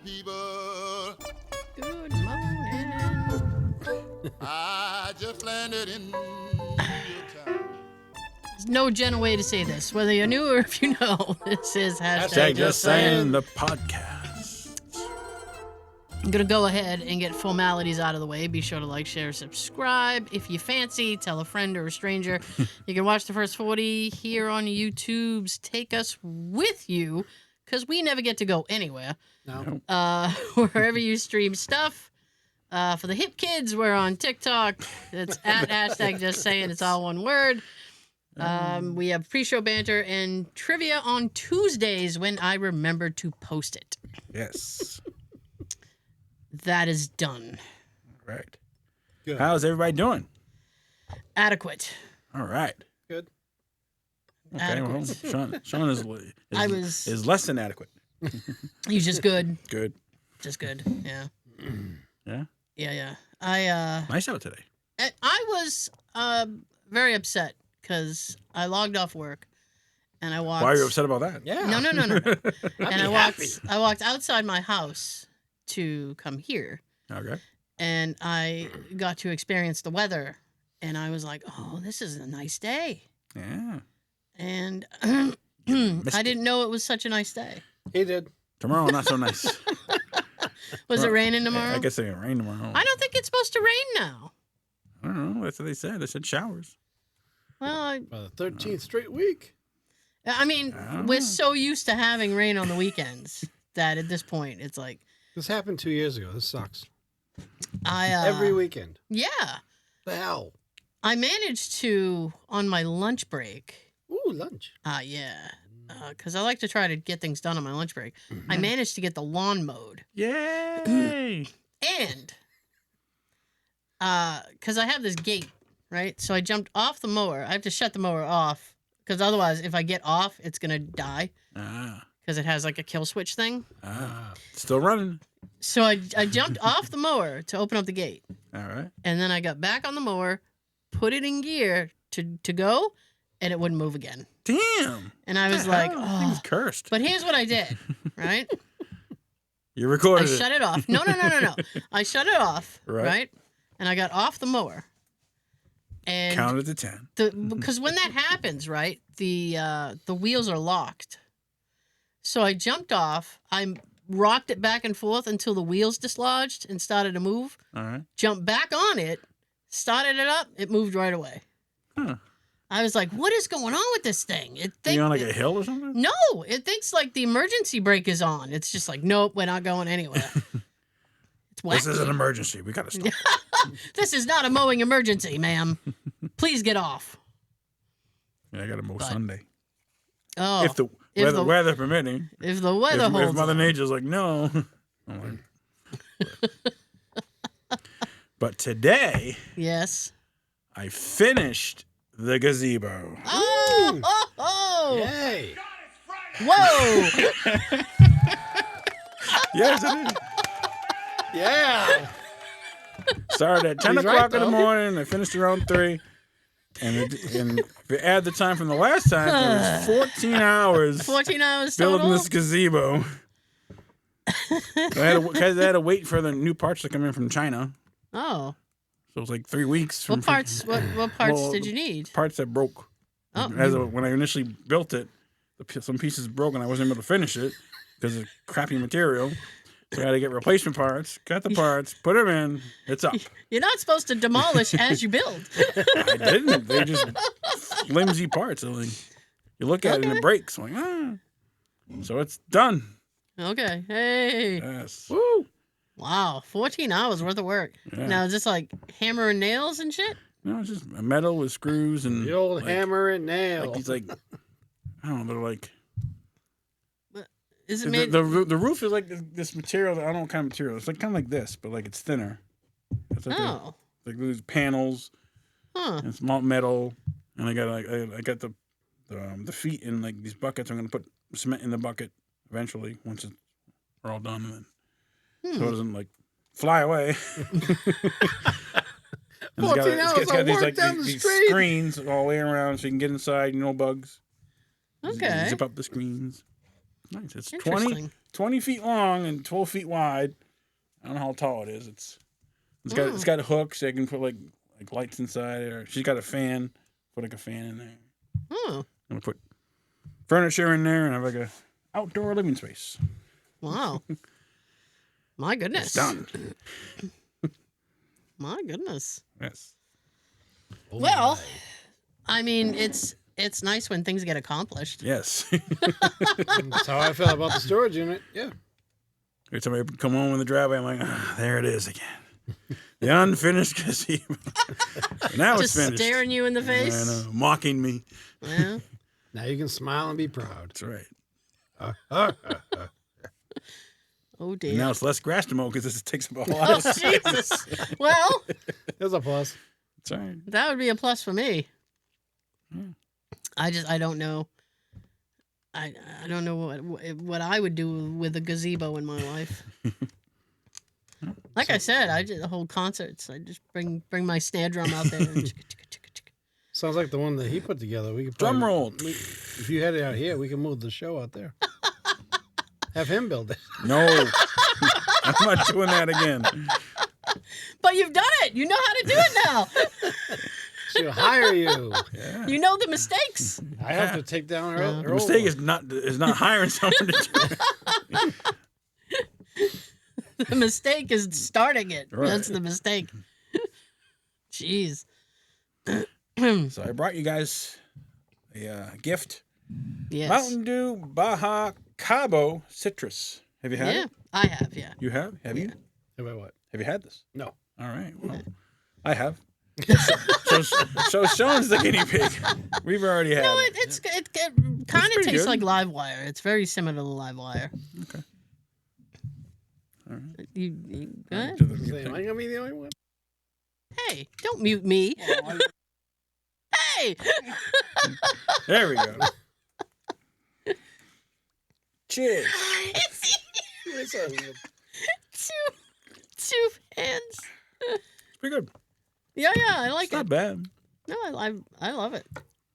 people. Good morning. I just landed in your town. There's no gentle way to say this. Whether you're new or if you know, this is Hashtag just saying the podcast. I'm going to go ahead and get formalities out of the way. Be sure to like, share, subscribe. If you fancy, tell a friend or a stranger. You can watch the first 40 here on YouTube's Take Us With You, because we never get to go anywhere. No. Wherever you stream stuff. For the hip kids, we're on TikTok. It's at hashtag just saying. It's all one word. We have pre-show banter and trivia on Tuesdays when I remember to post it. Yes. That is done. Right. Good. How's everybody doing? Adequate. All right. Good. Okay. Adequate. Well, Sean is less than adequate. He's just good. Good. Just good. Yeah. Yeah. Yeah. I Nice out today. I was very upset because I logged off work and I walked. Why are you upset about that? Yeah. No. And happy. I walked outside my house to come here, Okay. and I got to experience the weather, and I was like, "Oh, this is a nice day." Yeah. And I Missed didn't know it was such a nice day. He did. Tomorrow, not so nice. Was it raining tomorrow? I guess it's going to rain tomorrow. I don't think it's supposed to rain now. I don't know. That's what they said. They said showers. Well, For the 13th straight week. I mean, Oh. we're so used to having rain on the weekends that at this point, it's like This happened 2 years ago. This sucks. every Every weekend. Yeah, The hell? I managed to on my lunch break. Ooh, lunch. Because I like to try to get things done on my lunch break. I managed to get the lawn mowed, Yay! and because I have this gate, right? So I jumped off the mower. I have to shut the mower off because otherwise, if I get off, it's gonna die because it has like a kill switch thing. Still running. So I jumped off the mower to open up the gate, All right. and then I got back on the mower, put it in gear to go, and it wouldn't move again. Damn. And I was like, Thing's oh. cursed. But here's what I did, right? You I recorded it. shut it off. No. I shut it off, Right. right? And I got off the mower. And Counted to 10. because when that happens, right, the wheels are locked. So I jumped off. I rocked it back and forth until the wheels dislodged and started to move. All right. Jumped back on it, started it up. It moved right away. Huh. I was like, "What is going on with this thing?" Are you on like a hill or something? No, it thinks like the emergency brake is on. It's just like, nope, we're not going anywhere. It's wacky. This is an emergency. We got to stop. This is not a mowing emergency, ma'am. Please get off. Yeah, I got to mow But- Sunday. Oh, If the weather permitting. if the weather If holds. Mother up. Nature's like, no. I'm like, but today, Yes. I finished the gazebo. Oh. Yay. Whoa. Yes, it is. Yeah. Started at 10 He's o'clock right, in the though. morning. I finished around 3. And if you add the time from the last time, it was 14 hours 14 hours building total. this gazebo. I had to wait for the new parts to come in from China. Oh. So it was like 3 weeks. From What parts? What parts Well, did you need? Parts that broke. Oh. When I initially built it, some pieces broke and I wasn't able to finish it because of crappy material. So I had to get replacement parts, got the parts, put them in. It's up. You're not supposed to demolish as you build. I didn't. They just flimsy parts. So like, you look at it and it breaks. I'm like, So it's done. Okay. Hey. Yes. Woo. Wow. 14 hours worth of work. Yeah. Now, is this like hammer and nails and shit? No, it's just a metal with screws and The old like, hammer and nail. Like these I don't know. They're like Is it the, made? the roof is like this material. I don't know what kind of material. It's like kind of like this, but like it's thinner. It's like Oh. like these panels. Huh. And it's metal, and I got the feet in like these buckets. I'm gonna put cement in the bucket eventually once we're all done, and then so it doesn't like fly away. 14 hours of work down the these street. screens all the way around, so you can get inside. No bugs. Okay. Zip up the screens. Nice. It's Interesting. 20 feet long and 12 feet wide. I don't know how tall it is. It's got a hook so I can put like lights inside it. Or she's got a fan. Put like a fan in there. Oh, And put furniture in there and have like a outdoor living space. wow. My goodness. It's done. My goodness. Yes. Well, I mean, it's nice when things get accomplished. Yes. That's how I felt about the storage unit. Yeah. Every time I come home in the driveway, I'm like, there it is again. The unfinished gazebo. Now Just it's finished. staring you in the face. I know, mocking me. Yeah. Now you can smile and be proud. That's right. Oh dear. And now it's less grass to mow because this takes up a lot of Oh Jesus. Well, There's a plus. That's right. that would be a plus for me. Hmm. I don't know. I don't know what I would do with a gazebo in my life. Like I said, I just hold concerts. I just bring my snare drum out there. And Sounds like the one that he put together. We could Drum roll. If you had it out here, we can move the show out there. Have him build it. No. I'm not doing that again. But you've done it. You know how to do it now. She'll hire you. Yeah. You know the mistakes. I have to take down her. The mistake is not hiring someone to do it. The mistake is starting it. Right. That's the mistake. Jeez. So I brought you guys a gift. Yes. Mountain Dew Baja Cabo Citrus. Have you had Yeah, it? I have. Yeah. You have? Have you? About what? Have you had this? No. All right. Well, I have. So Sean's the guinea pig. We've already had No, it. it kind of pretty tastes good. like live wire. It's very similar to live wire. Okay. All right. You go ahead. To the Say, mute am I thing. gonna be the only one? Hey, don't mute me. Hey. There we go. Cheers. two hands. It's pretty good. Yeah, I like It's not it. bad. No, I love it.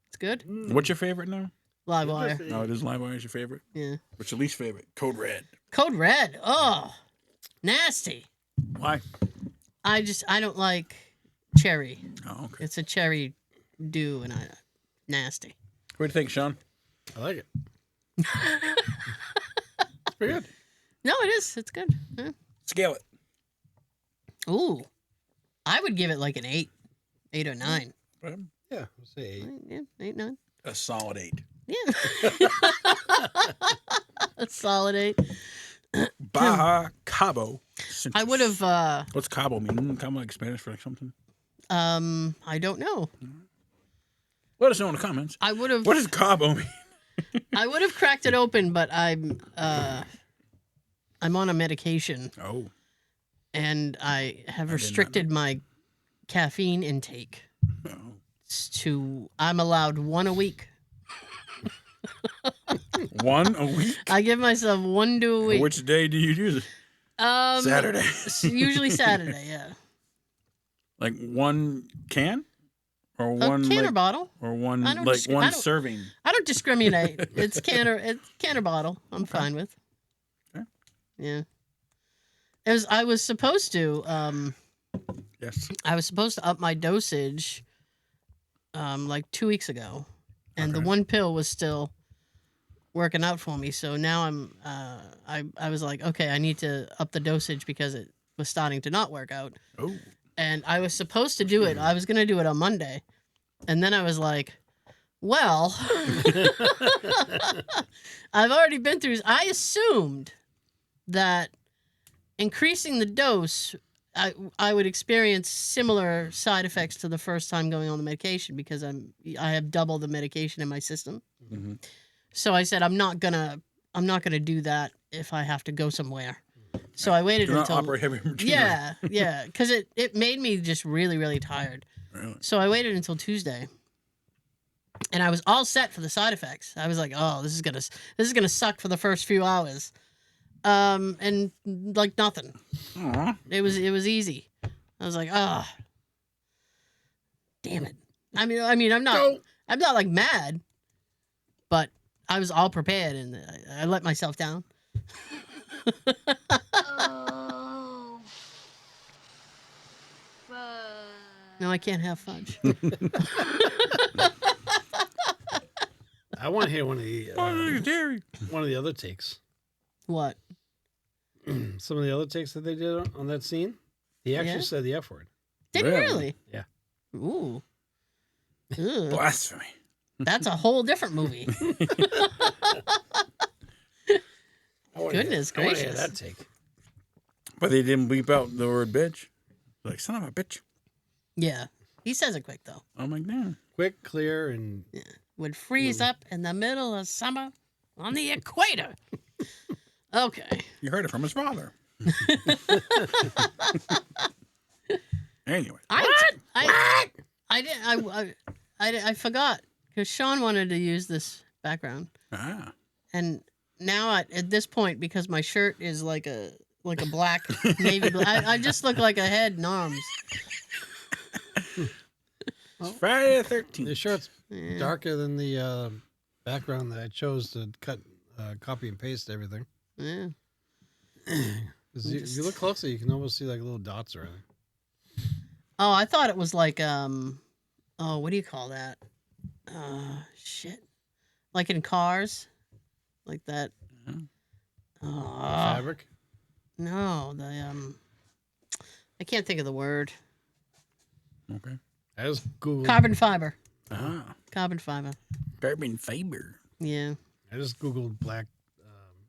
It's good. What's your favorite now? Live wire. No, it is Live Wire is your favorite. Yeah. What's your least favorite? Code Red. Code Red. Oh, nasty. Why? I don't like cherry. Oh, okay. It's a cherry dew, and nasty. What do you think, Sean? I like it. It's pretty good. No, it is. It's good. Yeah. Scale it. Ooh, I would give it like an 8 or 9. Right? Yeah, we'll say 8. Yeah, 8, 9. A solid 8. Yeah. A solid 8. Baja Cabo. Citrus. I would have. What's Cabo mean? Cabo like Spanish for like something? I don't know. Let us know in the comments. I would have. What does Cabo mean? I would have cracked it open, but I'm on a medication, Oh. and I have not restricted my caffeine intake Oh. to I'm allowed 1 a week. One a week? I give myself 1 dew a week. Which day do you use it? Saturday. Usually Saturday, yeah. Like one can? Or A one can or like, bottle. or one I don't like disc- I one don't- serving. I don't discriminate. It's can or bottle. I'm fine with. Okay. Yeah. I was supposed to Yes. I was supposed to up my dosage like 2 weeks ago. And the Okay. one pill was still working out for me. So now I was like, okay, I need to up the dosage because it was starting to not work out. Oh. And I was supposed to do it. I was going to do it on Monday. And then I was like, well, I've already been through. I assumed that increasing the dose, I would experience similar side effects to the first time going on the medication because I have double the medication in my system. Mm-hmm. So I said I'm not gonna do that if I have to go somewhere. So I waited Do not until operate heavy machinery. yeah, because it made me just really, really tired. Really? So I waited until Tuesday, and I was all set for the side effects. I was like, "Oh, this is gonna suck for the first few hours," and like nothing. Aw. It was easy. I was like, "Ah, damn it." I mean, I'm not like mad, but I was all prepared, and I let myself down. Oh. No, I can't have fudge. I want to hear one of the Dairy. one of the other takes. What? Some of the other takes that they did on that scene. He actually Yeah? said the F word. Did he Really? really? Yeah. Ooh. Ugh. Blasphemy. That's a whole different movie. Goodness I want to hear gracious. that take. But they didn't bleep out the word bitch. Like, son of a bitch. Yeah. He says it quick, though. I'm like, damn. Quick, clear, and Would freeze up in the middle of summer on the equator. Okay. You heard it from his father. Anyway. I forgot because Sean wanted to use this background, Ah. and now at this point, because my shirt is like a black navy blue, I just look like a head and arms. It's Friday the 13th. the shirt's Yeah. darker than the background that I chose to cut, copy and paste everything. Yeah. 'Cause if you look closely, you can almost see like little dots or anything. Oh, I thought it was like what do you call that? Shit. Like in cars, like that. Mhm. Oh, Fabric. no, I can't think of the word. Okay. I just googled. Carbon fiber. Ah. Carbon fiber. Carbon fiber. Yeah. I just googled black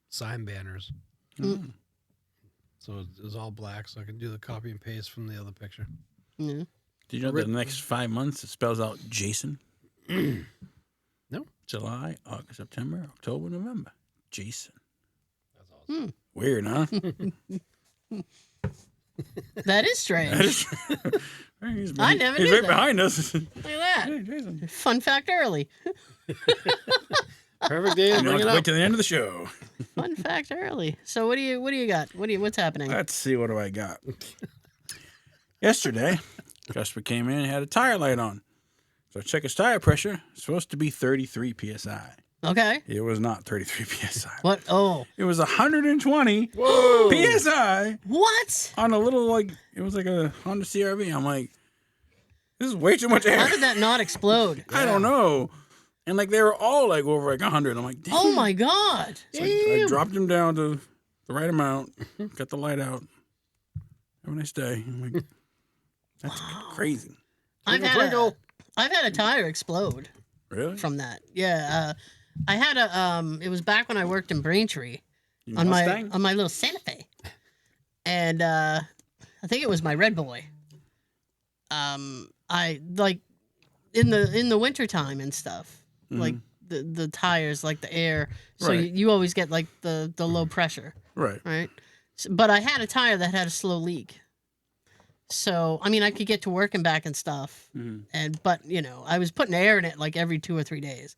sign banners, Mm. so it was all black, so I can do the copy and paste from the other picture. Yeah. Did you know that the next 5 months it spells out Jason? No. July, August, September, October, November. Jason. That's awesome. Weird, huh? That is strange. He's, I never he's knew right that. behind us. Look at that. Hey, Jason. Fun fact early. Perfect day to You don't bring have it to wait up. till the end of the show. Fun fact early. So what do you got? What's happening? Let's see, what do I got? Yesterday, customer came in and had a tire light on. So I check his tire pressure. It's supposed to be 33 PSI. Okay. It was not 33 PSI. What? Oh. It was 120 Whoa! PSI What? on a little, like, it was like a Honda CRV. I'm like, this is way too much air. How did that not explode? I don't know. And, like, they were all, like, over, like, 100. I'm like, damn. Oh my God. So I dropped him down to the right amount, got the light out. Have a nice day. I'm like, that's crazy. I've Twinkle, had a tire explode Really? from that. Yeah. I had it was back when I worked in Braintree You on Mustang? my little Santa Fe. And I think it was my Red Boy. I like in the wintertime and stuff. Like the tires, like the air. So Right. you always get like the low pressure, Right. right? But I had a tire that had a slow leak. So I mean, I could get to work and back and stuff, but I was putting air in it like every 2 or 3 days.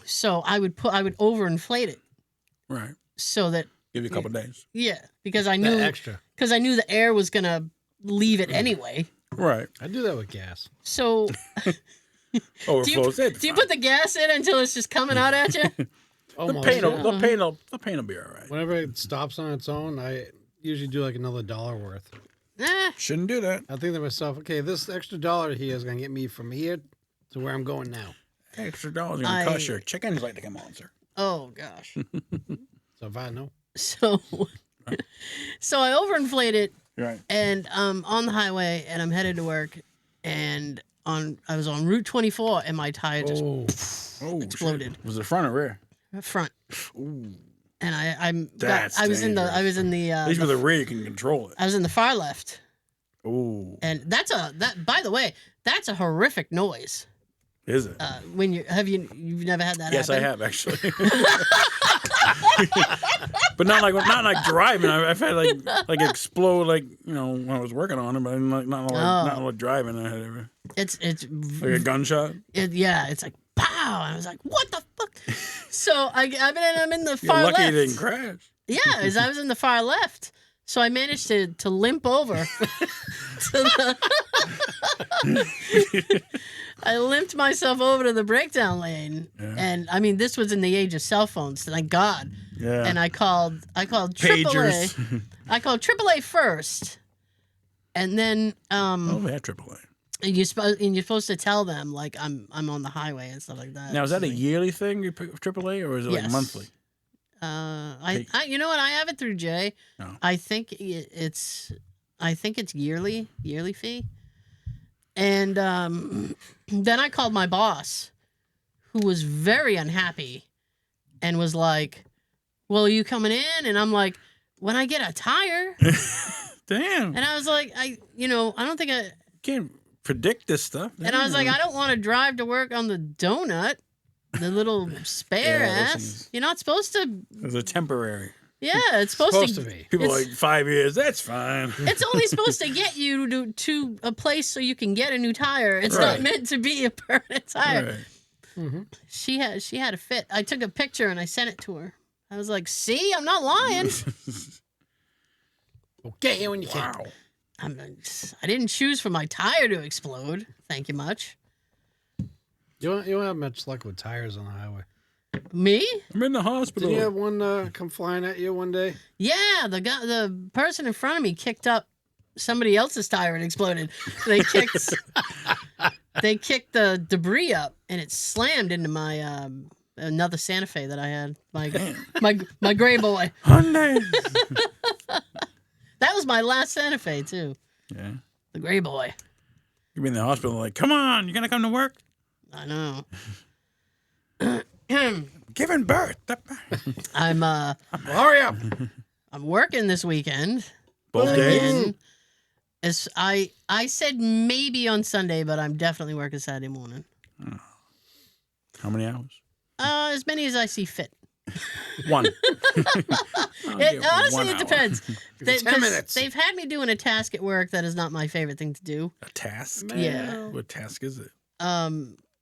So I would overinflate it Right. so that Give you a couple days. because I that knew extra. the air was gonna leave it anyway. Right. I do that with gas. So Overflows. do you put the gas in until it's just coming out at you? the Almost. paint will be all right. Whenever it stops on its own, I usually do like another $1 worth. Shouldn't do that. I think to myself, okay, this extra $1 here is gonna get me from here to where I'm going now. Extra dollars gonna cost your chickens like to come on, sir. Oh gosh. So if I know, So I overinflate it Right. and on the highway and I'm headed to work and I was on Route 24 and my tire just Oh, exploded. shit. Was it front or rear? front. Ooh. And That's I was in dangerous. the At least with the rear, you can control it. I was in the far left. Ooh. And by the way, that's a horrific noise. Is it? When you've never had that Yes, I happen? have actually. But not like driving. I've had like explode when I was working on it, but not like driving. I had ever It's like a gunshot. it's like pow, and I was like, what the fuck? So I'm in the You're far lucky left. it didn't crash. Yeah, as I was in the far left. So I managed to limp over. I limped myself over to the breakdown lane. Yeah. And I mean, this was in the age of cell phones, thank God. Yeah. And I called AAA. Pagers. I called AAA first, and then Oh, we had AAA. and you're supposed to tell them like I'm on the highway and stuff like that. Now, is that a Like, yearly thing, you pick AAA, or is it like Yes. monthly? I you know what, I have it through Jay. Oh. I think it's yearly fee. And then I called my boss, who was very unhappy, and was like, "Well, are you coming in?" And I'm like, "When I get a tire." Damn. And I was like, I don't think I. Can't predict this stuff. And I was like, I don't want to drive to work on the donut, the little spare Yeah, those ass. things. You're not supposed to. It's a temporary. Yeah, it's supposed, to. be. People are It's- like 5 years. That's fine. It's only supposed to get you to a place so you can get a new tire. It's Right. not meant to be a permanent tire. Right. Mm-hmm. She had a fit. I took a picture and I sent it to her. I was like, "See, I'm not lying. We'll get you when you can. Wow. I didn't choose for my tire to explode. Thank you much." You don't have much luck with tires on the highway. Me? I'm in the hospital. Did you have one come flying at you one day? Yeah, the person in front of me kicked up somebody else's tire and exploded. They kicked the debris up and it slammed into my another Santa Fe that I had. My gray boy. Hyundai. That was my last Santa Fe too. Yeah. The gray boy. You'll be in the hospital like, come on, you're going to come to work? I know. Giving birth. I'm Hurry up! I'm working this weekend. Both days? Again. As I said maybe on Sunday, but I'm definitely working Saturday morning. How many hours? As many as I see fit. One. Honestly, it depends. 10 minutes. They've had me doing a task at work that is not my favorite thing to do. A task? Yeah. What task is it?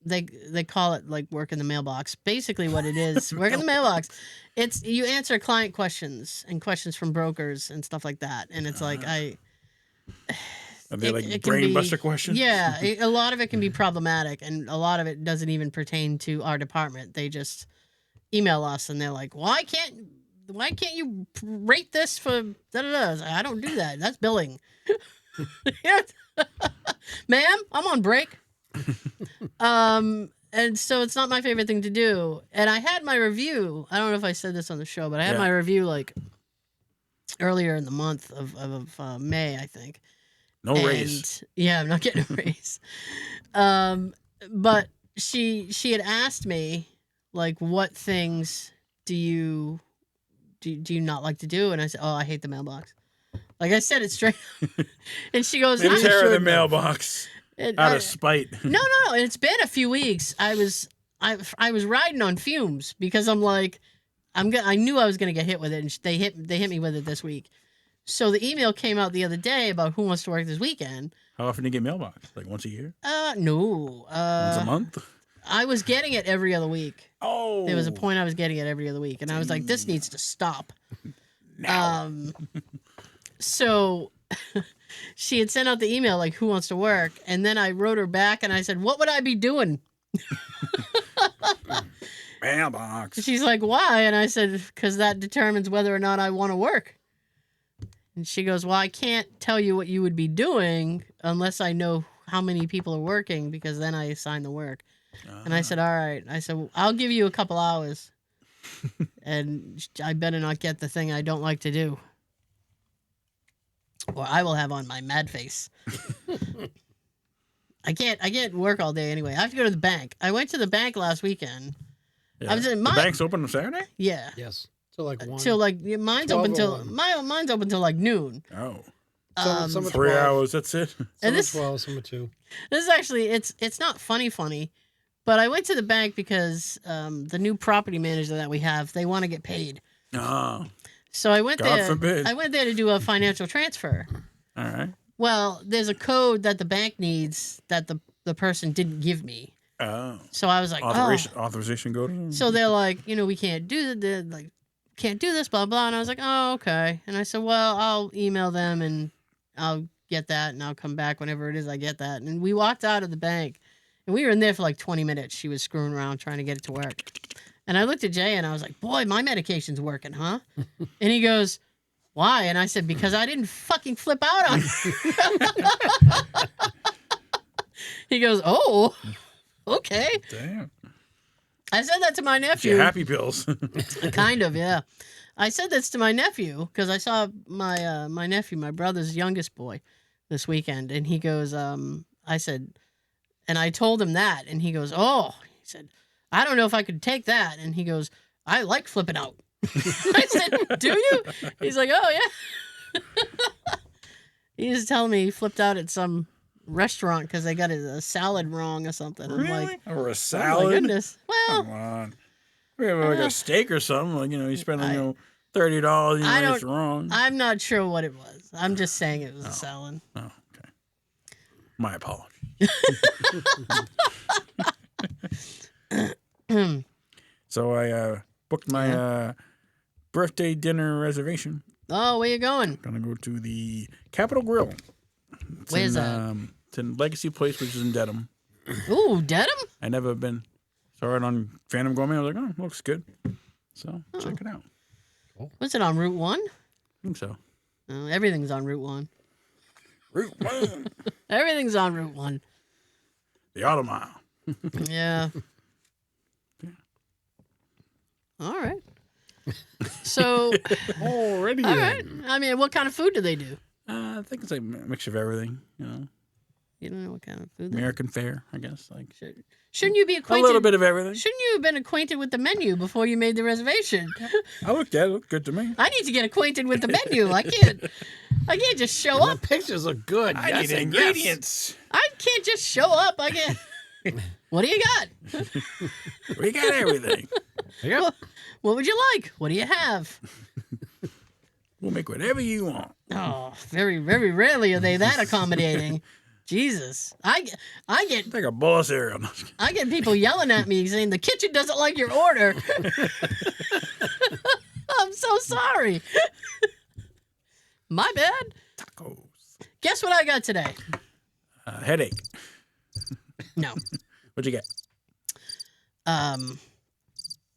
They call it like work in the mailbox. Basically, what it is, work in the mailbox. It's you answer client questions and questions from brokers and stuff like that. And it's like Are they it like can brain be- buster questions? Yeah, a lot of it can be problematic, and a lot of it doesn't even pertain to our department. They just email us, and they're like, why can't you rate this for da-da-da? I was like, I don't do that. That's billing. Ma'am, I'm on break. And so it's not my favorite thing to do. And I had my review. I don't know if I said this on the show, but I had Yeah. my review like earlier in the month of May, I think. No raise. Yeah, I'm not getting a raise. But she had asked me like, what things do you not like to do? And I said, oh, I hate the mailbox. Like I said it straight. And she goes, They "I tear the should." mailbox And out I- of spite. No. It's been a few weeks. I was riding on fumes because I'm like, I knew I was gonna get hit with it, and they hit me with it this week. So the email came out the other day about who wants to work this weekend. How often do you get mailbox? Like once a year? No. Once a month? I was getting it every other week. Oh. There was a point I was getting it every other week, and I was like, this needs to stop. Now. So she had sent out the email like, who wants to work? And then I wrote her back and I said, what would I be doing? Mailbox. She's like, why? And I said, because that determines whether or not I want to work. And she goes, well, I can't tell you what you would be doing unless I know how many people are working, because then I assign the work. And I said, all right. I said, well, I'll give you a couple hours. And I better not get the thing I don't like to do, or I will have on my mad face. I can't work all day anyway. I have to go to the bank. I went to the bank last weekend. Yeah. I was in The bank's open on Saturday? Yeah. Yes. So like one. Till like mine's open 12 till or 1. mine's open till like noon. Oh. Some are 3 12, hours, that's it? Some And are this 12, some are 2. this is actually it's not funny, but I went to the bank because the new property manager that we have, they want to get paid. Oh. So I went God there. forbid. I went there to do a financial transfer. All right. Well, there's a code that the bank needs that the person didn't give me. Oh. So I was like, Authorization go to them? So they're like, we can't do can't do this, blah blah. And I was like, oh, okay. And I said, well, I'll email them and I'll get that and I'll come back whenever it is I get that. And we walked out of the bank and we were in there for like 20 minutes. She was screwing around trying to get it to work. And I looked at Jay and I was like, boy, my medication's working, huh? And he goes, why? And I said, because I didn't fucking flip out on you. He goes, oh, okay. Damn. I said that to my It's nephew. your happy pills. Kind of, yeah. I said this to my nephew because I saw my nephew, my brother's youngest boy, this weekend. And he goes, I said, and I told him that. And he goes, oh, he said, I don't know if I could take that. And he goes, I like flipping out. I said, do you? He's like, oh, yeah. He was telling me he flipped out at some restaurant because they got a salad wrong or something. I'm Really? like, Or a oh, salad? my goodness. Well, Come on. We have like a steak or something. Like, you spend $30. I It's wrong. I'm not sure what it was. I'm just saying it was a salad. Oh, okay. My apologies. So I booked my birthday dinner reservation. Oh, where you going? Gonna go to the Capitol Grill. Where's that? It's in Legacy Place, which is in Dedham. Ooh, Dedham? I never been. Saw it on Phantom Gourmet. I was like, oh, looks good. So check it out. Was it on Route 1? I think so. Oh, everything's on Route 1. Route 1. Everything's on Route 1. The Auto Mile. Yeah. All right. So, Already. all right. I mean, what kind of food do they do? I think it's like a mixture of everything. You don't know what kind of food. American fare, I guess. Like Shouldn't you be a acquainted? little bit of everything. Shouldn't you have been acquainted with the menu before you made the reservation? I looked at it. It looked good to me. I need to get acquainted with the menu. I can't just show The up. pictures look good. I Yes need and yes. ingredients. I can't just show up. I can't. What do you got? We got everything. Yep. What would you like? What do you have? We'll make whatever you want. Oh, very, very rarely are they that accommodating. Jesus, I get Take a bowl of cereal. I get people yelling at me saying the kitchen doesn't like your order. I'm so sorry. My bad. Tacos. Guess what I got today? Headache. No. What'd you get?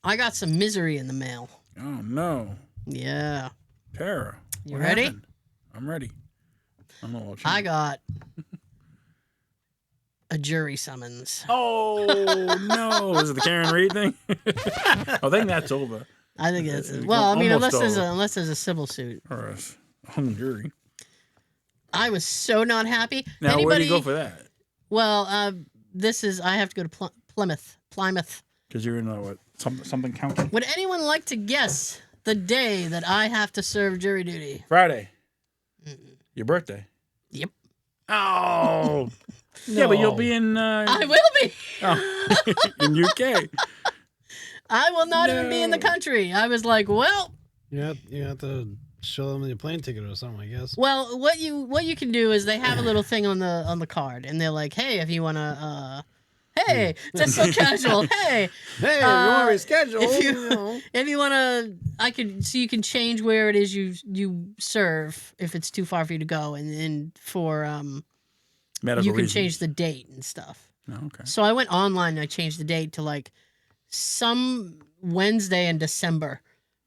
I got some misery in the mail. Oh, no. Yeah. Tara. You what ready? happened? I'm ready. I don't know what I got a jury summons. Oh, no. Is it the Karen Reed thing? I think that's over. I think that's well. I mean, Almost unless there's a civil suit. Or a hung jury. I was so not happy. Now, where do you go for that? Well, I have to go to Plymouth. Because you're in what? Something county? Would anyone like to guess the day that I have to serve jury duty? Friday. Your birthday. Yep. Oh. Yeah, but you'll be in... I will be. in UK. I will not even be in the country. I was like, well... You have to show them your plane ticket or something, I guess. Well, what you can do is they have a little thing on the card, and they're like, hey, if you want to... Hey, just so casual. Hey, Hey, you want to reschedule? if you want to, you can change where it is you serve if it's too far for you to go, and for Medical you can reasons. change the date and stuff. Oh, okay. So I went online and I changed the date to like some Wednesday in December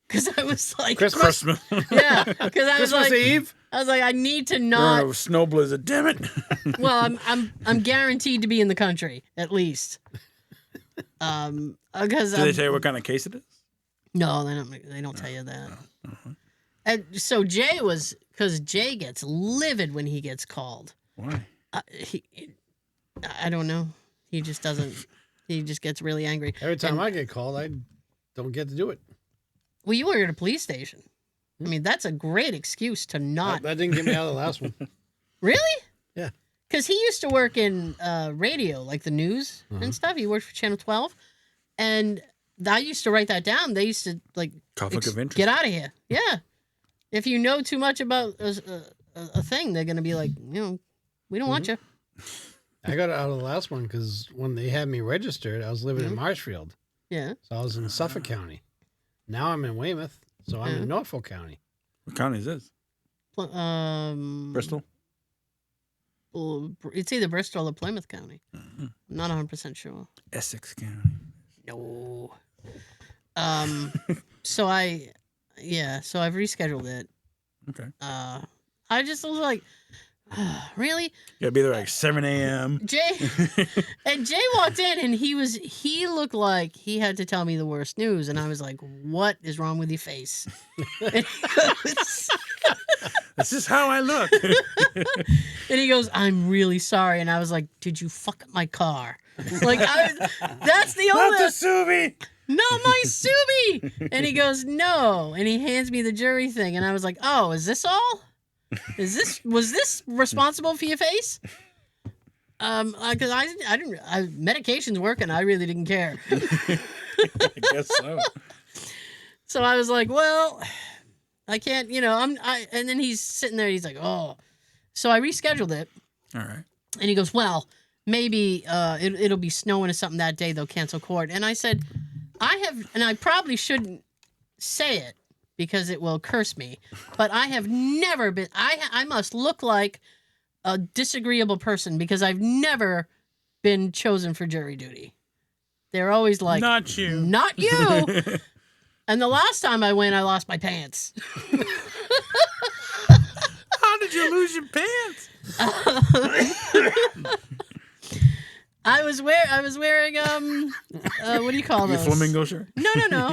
because I was like Christmas. yeah, because I was Christmas like Eve? I was like I need to You're not. in a snow blizzard. Damn it. Well, I'm guaranteed to be in the country at least. Because Did they tell you what kind of case it is? no, they don't tell you that. And so because Jay gets livid when he gets called. Why? I don't know. He just doesn't. He just gets really angry. Every time I get called, I don't get to do it. Well, you were at a police station. I mean, that's a great excuse to not. That didn't get me out of the last one. Really? Yeah. Because he used to work in radio, like the news and stuff. He worked for Channel 12. And I used to write that down. They used to, like, Conflict of interest. get out of here. Yeah. If you know too much about a thing, they're going to be like, we don't want you. I got out of the last one because when they had me registered, I was living in Marshfield. Yeah. So I was in Suffolk County. Now I'm in Weymouth, so I'm in Norfolk County. What county is this? Bristol? It's either Bristol or Plymouth County. Not 100% sure. Essex County. No. So I've rescheduled it. Okay. I just was like, really? You gotta be there like 7 a.m. Jay walked in and he looked like he had to tell me the worst news, and I was like, what is wrong with your face? This is how I look. And he goes, I'm really sorry. And I was like, did you fuck up my car? Like, that's the Not only... the Subi. Not my Subi! And he goes, no. And he hands me the jury thing. And I was like, oh, is this all? Was this responsible for your face? Because I didn't, medication's working. I really didn't care. I guess so. So I was like, well, I can't, and then he's sitting there. He's like, oh. So I rescheduled it. All right. And he goes, well, maybe it'll be snowing or something that day. They'll cancel court. And I said, I probably shouldn't say it because it will curse me, but I have never been, I must look like a disagreeable person because I've never been chosen for jury duty. They're always like, not you. Not you. And the last time I went, I lost my pants. How did you lose your pants? I was wearing what do you call those? Your flamingo shirt? No.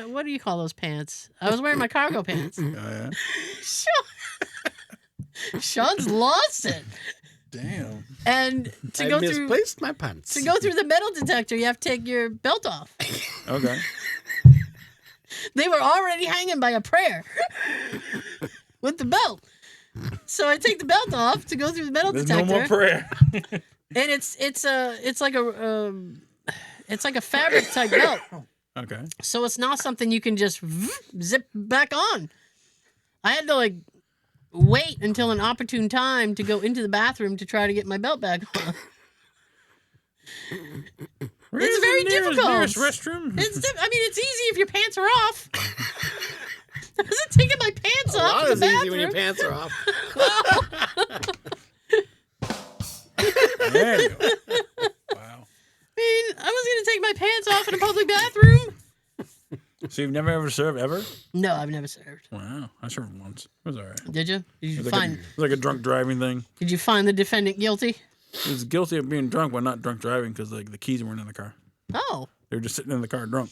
What do you call those pants? I was wearing my cargo pants. Oh, yeah. Sean's lost it. Damn. And I misplaced my pants. to go through the metal detector, you have to take your belt off. Okay. They were already hanging by a prayer with the belt. So I take the belt off to go through the metal There's detector. no more prayer. And it's like a fabric type belt. Okay. So it's not something you can just zip back on. I had to wait until an opportune time to go into the bathroom to try to get my belt back on. It's very difficult. Nearest restroom. It's easy if your pants are off. I wasn't taking my pants off in the bathroom. Easy when your pants are off. There you go. Wow. I was going to take my pants off in a public bathroom. So you've never ever served ever? No, I've never served. Wow. I served once. It was all right. Did you? It was like a drunk driving thing. Did you find the defendant guilty? He was guilty of being drunk, but not drunk driving because the keys weren't in the car. Oh. They were just sitting in the car drunk.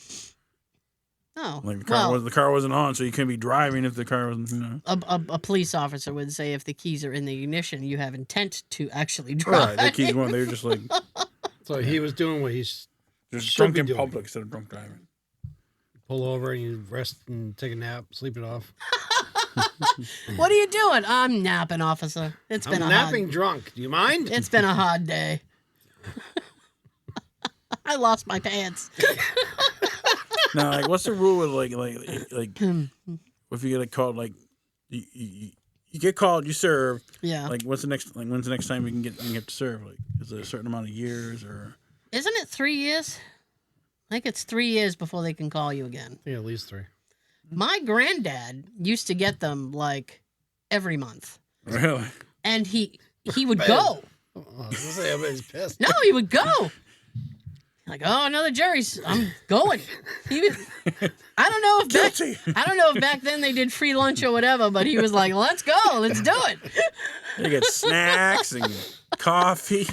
Oh. The car wasn't on, so you couldn't be driving if the car wasn't. A police officer would say if the keys are in the ignition, you have intent to actually drive. Right, the keys weren't. They were just like. So he was doing what he's Just drunk in public instead of drunk driving. Pull over and you rest and take a nap, sleep it off. What are you doing? I'm napping, officer. I'm napping drunk. Do you mind? It's been a hard day. I lost my pants. Now, what's the rule with if you get called you get called, you serve. Yeah. When's the next time you have to serve? Is it a certain amount of years or? Isn't it 3 years? I think it's 3 years before they can call you again. Yeah, at least 3. My granddad used to get them every month. Really? And he would go. I was say everybody's pissed. No, he would go. Another jury's. I'm going. I don't know if back then they did free lunch or whatever, but he was like, "Let's go, let's do it." You get snacks and coffee.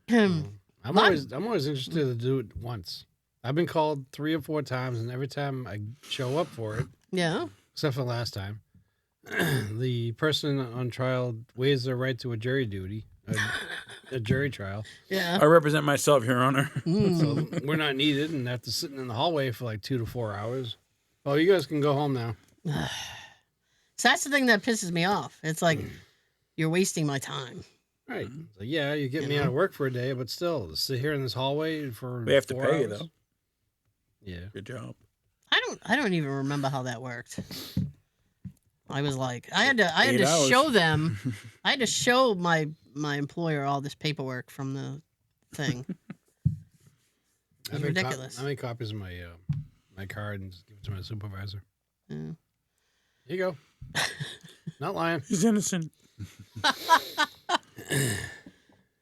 I'm always interested to do it once. I've been called 3 or 4 times, and every time I show up for it, yeah, except for the last time, the person on trial waives their right to a jury duty, a jury trial. Yeah, I represent myself, Your Honor. So we're not needed, and have to sit in the hallway for 2 to 4 hours. Oh, you guys can go home now. So that's the thing that pisses me off. It's like you're wasting my time. Right. So yeah, you get me out of work for a day, but still, to sit here in this hallway for They have to 4 pay hours? you though. Yeah. Good job. I don't even remember how that worked. I was like, I had to 8 hours. show them. I had to show my employer all this paperwork from the thing. It's ridiculous. I make copies of my card and just give it to my supervisor. Yeah. Here you go. Not lying. He's innocent.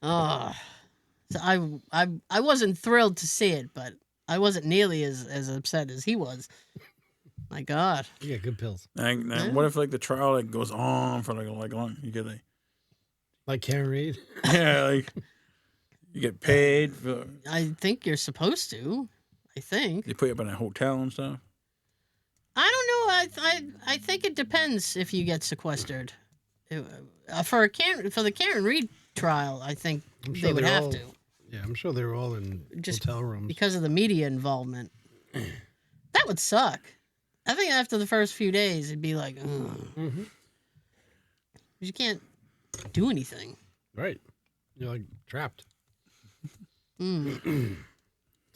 Oh, so I wasn't thrilled to see it, but I wasn't nearly as upset as he was. My God. You get good pills. And what if like the trial like goes on for like long? You get Like Karen Reed. yeah, like you get paid. I think you're supposed to. I think. They put you up in a hotel and stuff. I don't know. I think it depends if you get sequestered. For the Karen Reed trial, I think they would have to. Yeah, I'm sure they were all in hotel rooms. Because of the media involvement. That would suck. I think after the first few days, it'd be like, Mm-hmm. You can't do anything. Right. You're like trapped. Mm.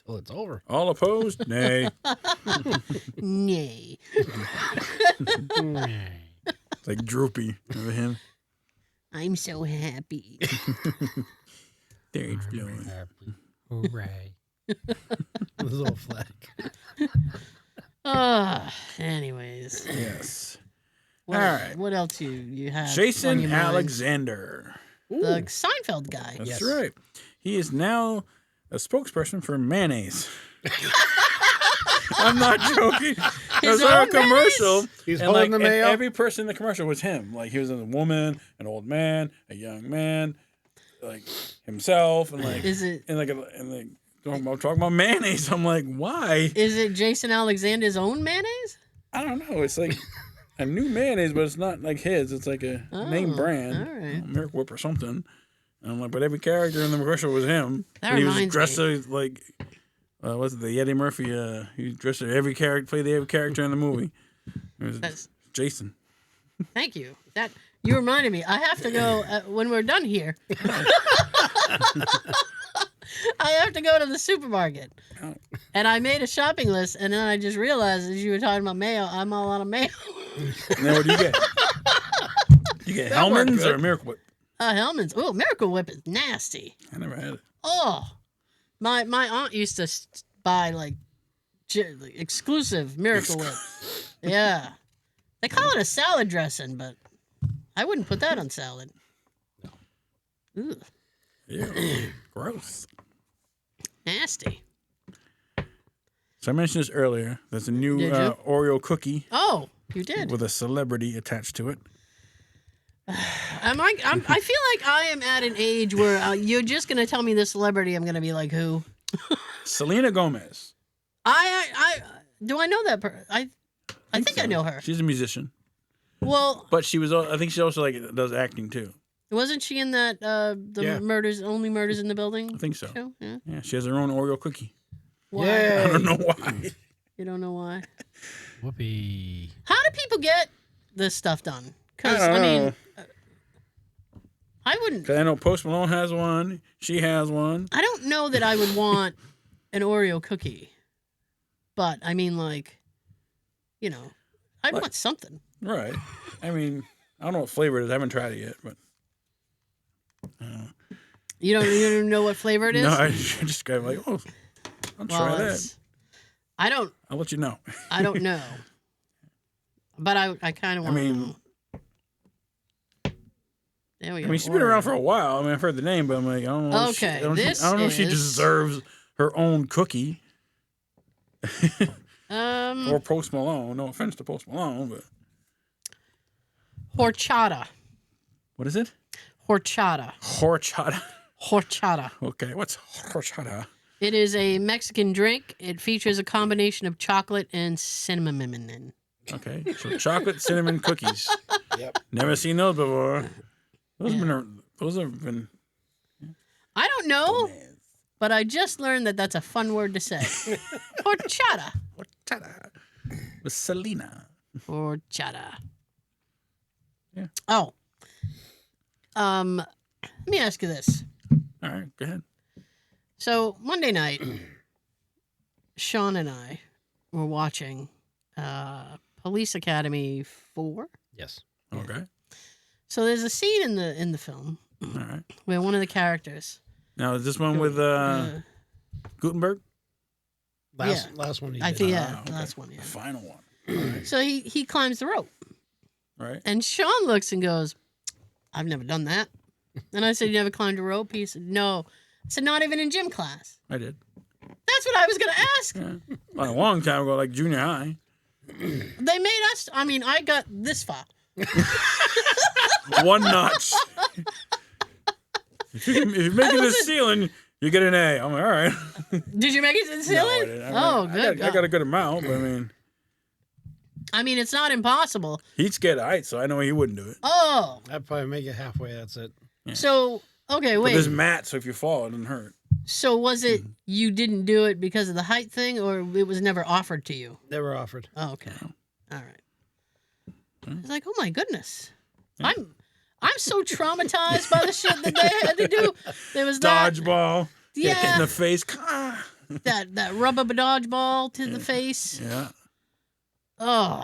Till it's over. All opposed? Nay. Nay. It's like droopy. Remember him? I'm so happy. There it's blowing. Hooray. This little flag. Anyways. Yes. All right. What else you have? on Jason your mind? Alexander. The Seinfeld guy. That's Yes. right. He is now a spokesperson for mayonnaise. I'm not joking. There's a own commercial. He's and holding the and mayo. every person in the commercial was him. Like he was a woman, an old man, a young man, like himself, and like Is it? talking about mayonnaise. I'm like, why? Is it Jason Alexander's own mayonnaise? I don't know. It's like a new mayonnaise, but it's not like his. It's like a name brand, all right. Miracle Whip or something. And I'm like, but every character in the commercial was him. That and he was reminds dressed me. as like, what's it, the Eddie Murphy? He dressed as every character, played every character in the movie. It was That's- Jason. Thank you. That you reminded me. I have to go when we're done here. I have to go to the supermarket, Oh. and I made a shopping list, and then I just realized as you were talking about mayo, I'm all out of mayo. Now what do you get? You get That worked Hellman's good. or Miracle Whip? Hellman's. Oh, Miracle Whip is nasty. I never had it. Oh, my aunt used to buy like exclusive Miracle Whip. Yeah, they call it a salad dressing, but I wouldn't put that on salad. Ugh, Yeah, gross. nasty. So I mentioned this earlier. There's a new Did you? Oreo cookie Oh, you did. with a celebrity attached to it. I feel like I am at an age where you're just gonna tell me the celebrity. I'm gonna be like, who? Selena Gomez. I do I know that person? I think I know her. She's a musician, Well, but she was. I think she also like does acting too. wasn't she in that Yeah. murders in the building? I think so. Show? Yeah. Yeah, she has her own Oreo cookie. Why? Yay. I don't know why. You don't know why? Whoopee. How do people get this stuff done? Because I don't I mean, know. I wouldn't. 'Cause I know Post Malone has one. She has one. I don't know that I would want an Oreo cookie, but I mean, like, you know, I'd want something. Right. I mean, I don't know what flavor it is. I haven't tried it yet, but. You don't know what flavor it is? No, I just got like, oh, I'll try that. it's- I don't I'll let you know. know. But I kind of I want to mean, know. There we go. I mean, she's been Oreo. around for a while. I mean, I've heard the name, but I'm like, I don't know. If Okay, I don't this know if she is- deserves her own cookie Um, or Post Malone. No offense to Post Malone, but horchata. what is it? Horchata. Horchata. Horchata. Okay, what's horchata? It is a Mexican drink. It features a combination of chocolate and cinnamon. Okay, so chocolate cinnamon cookies. Yep. Never seen those before. Those Yeah. have been. I don't know, but I just learned that that's a fun word to say. Horchata. Horchata with Selena. Horchata. Yeah. Oh. Let me ask you this. All right, go ahead. So Monday night, Sean and I were watching Police Academy 4. Yes. Okay, So there's a scene in the film all right. where one of the characters, Now is this one with Gutenberg? Last one. I think Ah, okay. last one, The yeah. final one. So he climbs the rope, Right. and Sean looks and goes, "I've never done that." And I said, "You never climbed a rope?" He said, "No." I said, "Not even in gym class." I did. That's That's what I was gonna ask. Yeah. Like a long time ago, like junior high. They made us. I mean, I got this far. One notch. If you make it to the ceiling, you get an A. I'm like, all right. Did you make it to the No, ceiling? I didn't. Good. I got a good amount, but I mean, it's not impossible. he's scared of heights, so I know he wouldn't do it. Oh, I'd probably make it halfway. That's it. Yeah. so okay, But wait. there's mats, so if you fall, it doesn't hurt. So was it you didn't do it because of the height thing, or it was never offered to you? Never offered. Oh, okay. No. All right. It's like, oh my goodness, I'm so traumatized by the shit that they had to do. There was that, Dodgeball. Hit in yeah, the face. Ah. that rubber dodgeball to the face. Yeah. Oh,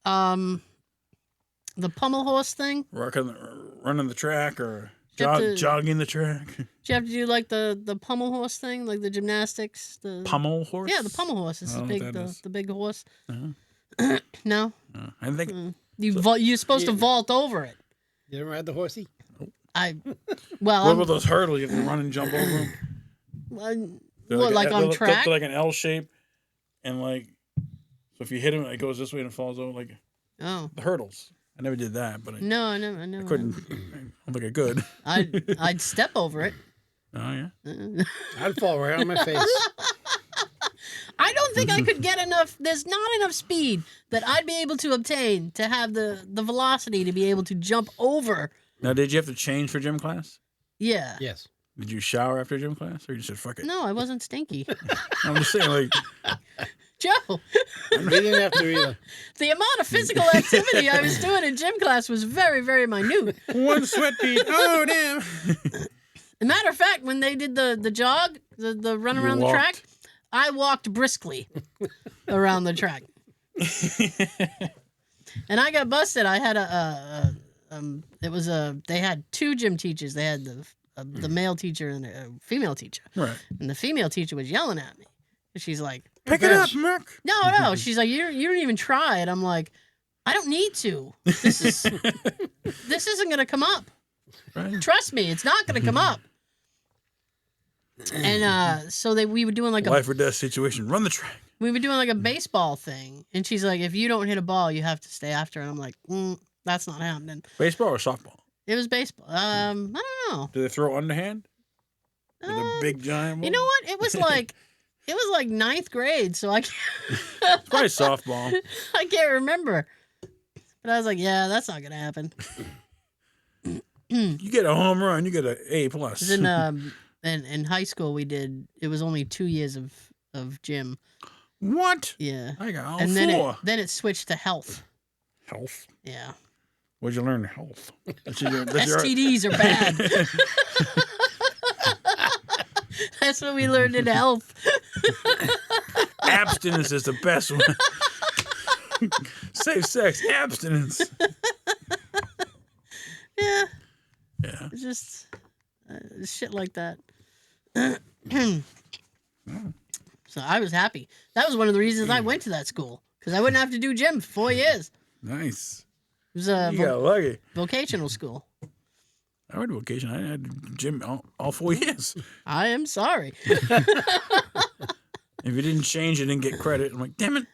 the pommel horse thing. Running the track or You have to- jogging the track. Did you have to do like the pommel horse thing, like the gymnastics? The Pommel horse? Yeah, the pommel horse. This I is don't know big. what that is. The big horse. Uh-huh. No, I think you're supposed to vault over it. You ever ride the horsey? Well, what about those hurdles? You have to run and jump over them. They're what, like on they're track? They're like an L shape, and like so if you hit them, it goes this way and it falls over like Oh the hurdles. I never did that, but no, I never. I couldn't. I don't think I could. I'd step over it. Oh yeah. I'd fall right on my face. I don't think I could get enough. There's not enough speed that I'd be able to obtain to have the velocity to be able to jump over. Now, did you have to change for gym class? Yeah. Yes. Did you shower after gym class, or you just said fuck it? No, I wasn't stinky. I'm just saying, like, Joe, We didn't have to either. the amount of physical activity I was doing in gym class was very, very minute. one sweat bead. Oh damn. As a matter of fact, when they did the jog, the run You around the walked. track, I walked briskly around the track. And I got busted. I had they had two gym teachers. They had the male teacher and a female teacher. Right. And the female teacher was yelling at me. And she's like, Pick it up, Merc. no. She's like, you don't even try it. I'm like, I don't need to. This isn't going to come up. Right. Trust me, it's not going to come up. And so we were doing like Life or death situation. Run the track. we were doing like a baseball thing, and she's like, if you don't hit a ball, you have to stay after. And I'm like, that's not happening. Baseball or softball? It was baseball. I don't know. Do they throw underhand? With a big giant ball? You know what? It was like ninth grade, so I can't, It's probably softball. I can't remember. But I was like, yeah, that's not gonna happen. You get a home run, you get an A+. 'Cause in high school it was only 2 years of gym. What? Yeah. I got all And four. then it switched to health. Health. Yeah. What'd you learn? Health. STDs are bad. That's what we learned in health. Abstinence is the best one. Safe sex, abstinence. Yeah. Yeah. It's just shit like that. So I was happy. That was one of the reasons I went to that school, because I wouldn't have to do gym for 4 years. Nice. It was a You got lucky. vocational school. I went to vocation. I had gym all 4 years. I am sorry. If you didn't change, you didn't get credit. I'm like, damn it.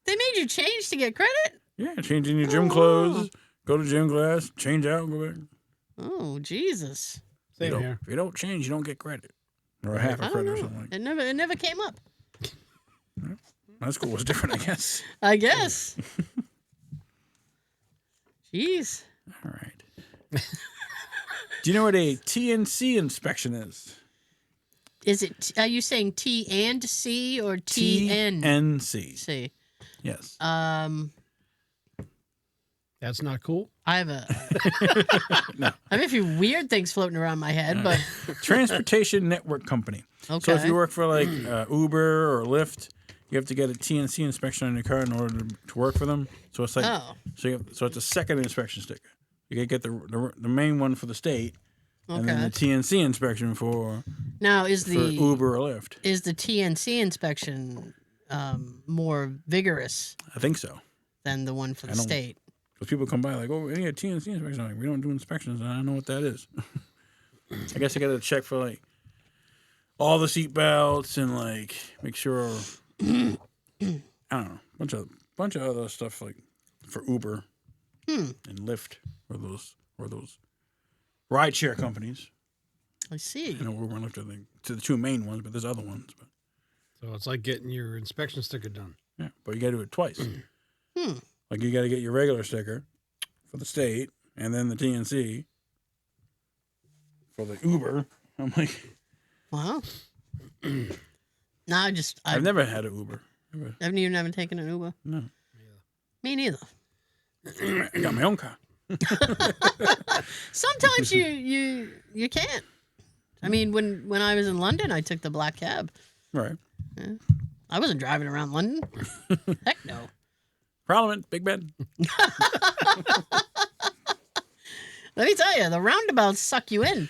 They made you change to get credit? Yeah, changing your gym clothes, go to gym class, change out, go back. Oh, Jesus. Same here. If you don't change, you don't get credit. Or half I a don't credit or know. something like that. It never came up. My school was different, I guess. I guess. Jeez. All right. Do you know what a TNC inspection is? Is it? Are you saying T and C or TN? TNC. C. Yes. That's not cool. I have a. No. I have a few weird things floating around my head, but Transportation Network Company. okay. So if you work for like Uber or Lyft, you have to get a TNC inspection on your car in order to work for them. So it's like so it's a second inspection sticker. You gotta get the main one for the state, and then the TNC inspection for Now Uber or Lyft. is the TNC inspection more vigorous I think so. than the one for the don't- state? Because people come by like, oh, we need a TNC inspection. I'm like, we don't do inspections, and I don't know what that is. I guess I got to check for like all the seat belts and like make sure I don't know, bunch of other stuff like for Uber and Lyft or those rideshare companies. I see. You know, Uber and Lyft are the two main ones, but there's other ones. But So it's like getting your inspection sticker done. yeah, but you got to do it twice. Like you got to get your regular sticker for the state, and then the TNC for the Uber. I'm like, Wow. No, I've never had an Uber. Haven't you never taken an Uber? No, Me neither. I got my own car. Sometimes you can't. I mean, when I was in London, I took the black cab. Right. I wasn't driving around London. Heck no. Parliament, Big Ben. Let me tell you, the roundabouts suck you in.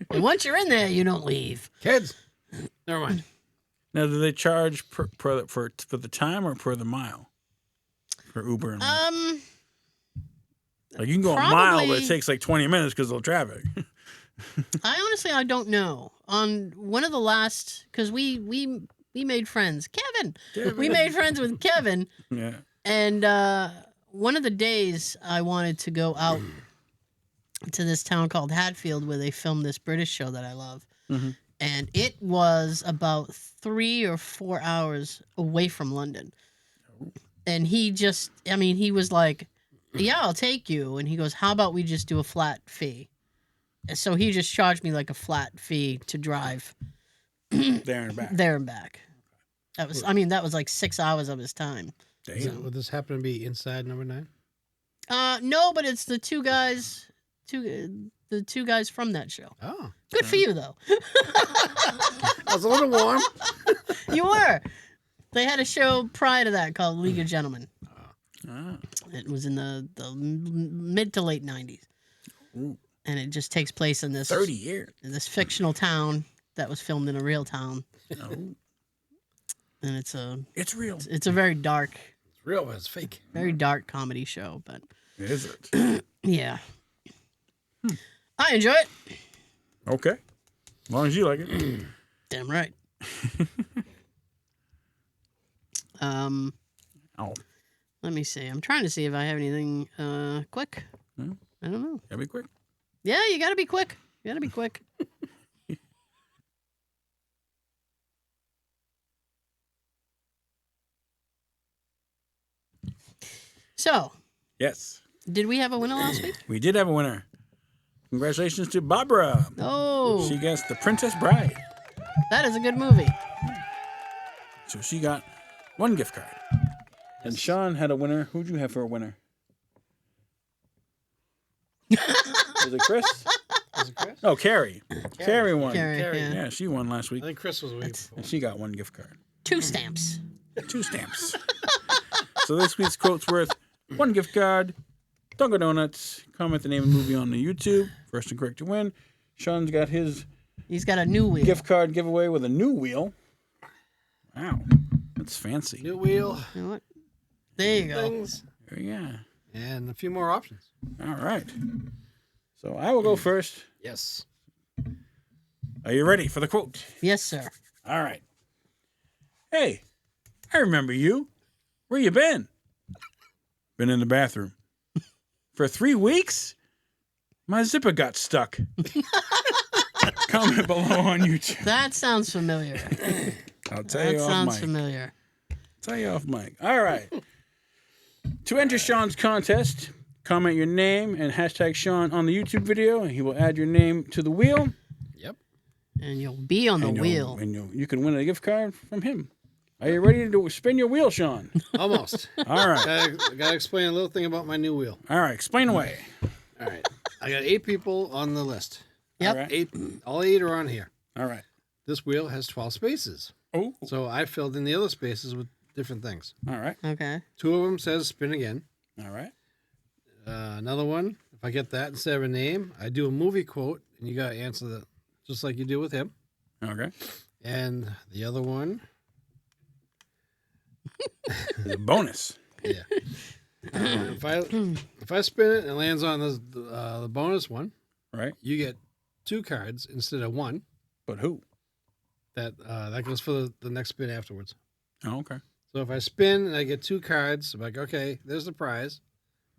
And once you're in there, you don't leave. Kids, never mind. Now, do they charge for the time or per the mile for Uber? And like you can go a mile, but probably- it takes like 20 minutes because of the traffic. I don't know. On one of the last, because we made friends. Kevin. We made friends with Kevin. Yeah. And one of the days I wanted to go out to this town called Hatfield where they filmed this British show that I love. Mm-hmm. And it was about 3 or 4 hours away from London. And he was like, yeah, I'll take you. And he goes, how about we just do a flat fee? And so he just charged me like a flat fee to drive There and back. there and back. That was like 6 hours of his time. Damn. Would this happen to be inside number 9? No, but it's the two guys from that show. Oh. Good for you, though. I was a little warm. You were. They had a show prior to that called League of Gentlemen. Ah. It was in the mid to late 90s. Ooh. And it just takes place in this 30 years. in this fictional town that was filmed in a real town. Oh, And it's a it's real. very dark, It's real, but it's fake. very dark comedy show. But Is it? yeah, I enjoy it. Okay. As long as you like it. Damn right. Oh. Let me see. I'm trying to see if I have anything quick. Hmm? I don't know. Gotta be quick. Yeah, you gotta be quick. You gotta be quick. So, Yes. did we have a winner last week? We did have a winner. Congratulations to Barbara. Oh, She gets The Princess Bride. that is a good movie. So she got one gift card. And Sean had a winner. Who'd you have for a winner? Was it Chris? Was it Chris? Oh, Carrie. Carrie won. Carrie, yeah. Yeah, she won last I week. think Chris was a week That's- before. And she got one gift card. 2 stamps. 2 stamps. So this week's quote's worth 1 gift card. Dunkin' Donuts. Comment the name of the movie on the YouTube. First and correct to win. Sean's got his He's got a new wheel. gift card giveaway with a new wheel. Wow. That's fancy. New wheel, You know what? There you go. things, Yeah. and a few more options. All right. So I will go first. Yes. Are you ready for the quote? Yes, sir. All right. Hey, I remember you. Where you been? Been in the bathroom. For 3 weeks? My zipper got stuck. Comment below on YouTube. That sounds familiar. I'll tell That you off sounds mic. familiar. Tell you off mic. All right. To enter Sean's contest, comment your name and hashtag Sean on the YouTube video, and he will add your name to the wheel. Yep. And you'll be on the and wheel. you can win a gift card from him. Are you ready to spin your wheel, Sean? Almost. All right. Gotta explain a little thing about my new wheel. All right. Explain away. All right. I got 8 people on the list. Yep. All right. 8. All 8 are on here. All right. This wheel has 12 spaces. Oh. So I filled in the other spaces with different things. All right. Okay. 2 of them says spin again. All right. Another one, if I get that instead of a name, I do a movie quote, and you got to answer that just like you do with him. Okay. And the other one, The bonus. yeah. If I spin it and it lands on the bonus one, Right. you get 2 cards instead of 1. But who? that goes for the next spin afterwards. Oh, okay. So if I spin and I get 2 cards, I'm like, okay, there's the prize.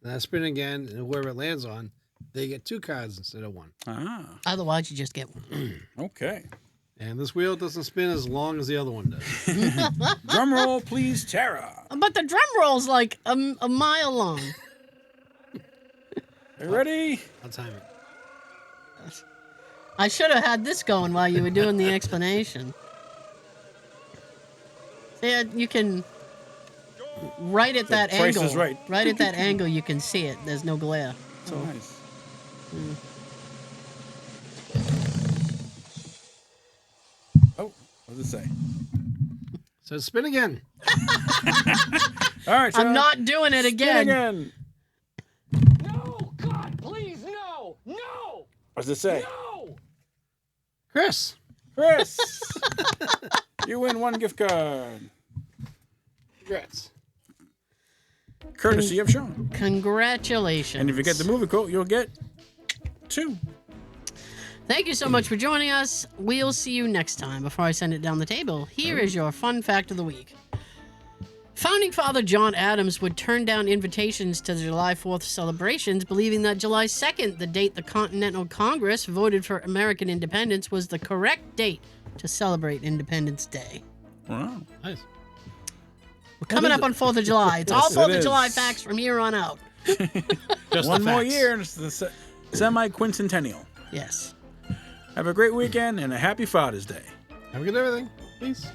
Then I spin again, and whoever it lands on, they get 2 cards instead of 1. Ah, Otherwise, you just get one. okay. And this wheel doesn't spin as long as the other one does. Drum roll, please, Tara. But the drum roll's like a mile long. You ready? I'll time it. I should have had this going while you were doing the explanation. Yeah, you can. Right at that Price angle. is Right. Right at that angle, you can see it. There's no glare. So. Oh, nice. Oh, what does it say? So spin again. All right, Tara. I'm not doing it Spin again. again. No! God, please, no! No! What does it say? No! Chris. Chris, you win 1 gift card. Congrats. Courtesy of Sean. Congratulations. And if you get the movie quote, you'll get 2. Thank you so much for joining us. We'll see you next time. Before I send it down the table, here is your fun fact of the week. Founding Father John Adams would turn down invitations to the July 4th celebrations, believing that July 2nd, the date the Continental Congress voted for American independence, was the correct date to celebrate Independence Day. Wow. Nice. We're coming up on 4th of July. It's all Yes, 4th it of July is. facts from here on out. Just 1 the more facts. year and it's the semi-quincentennial. Yes. Have a great weekend and a happy Father's Day. Have a good everything. Peace.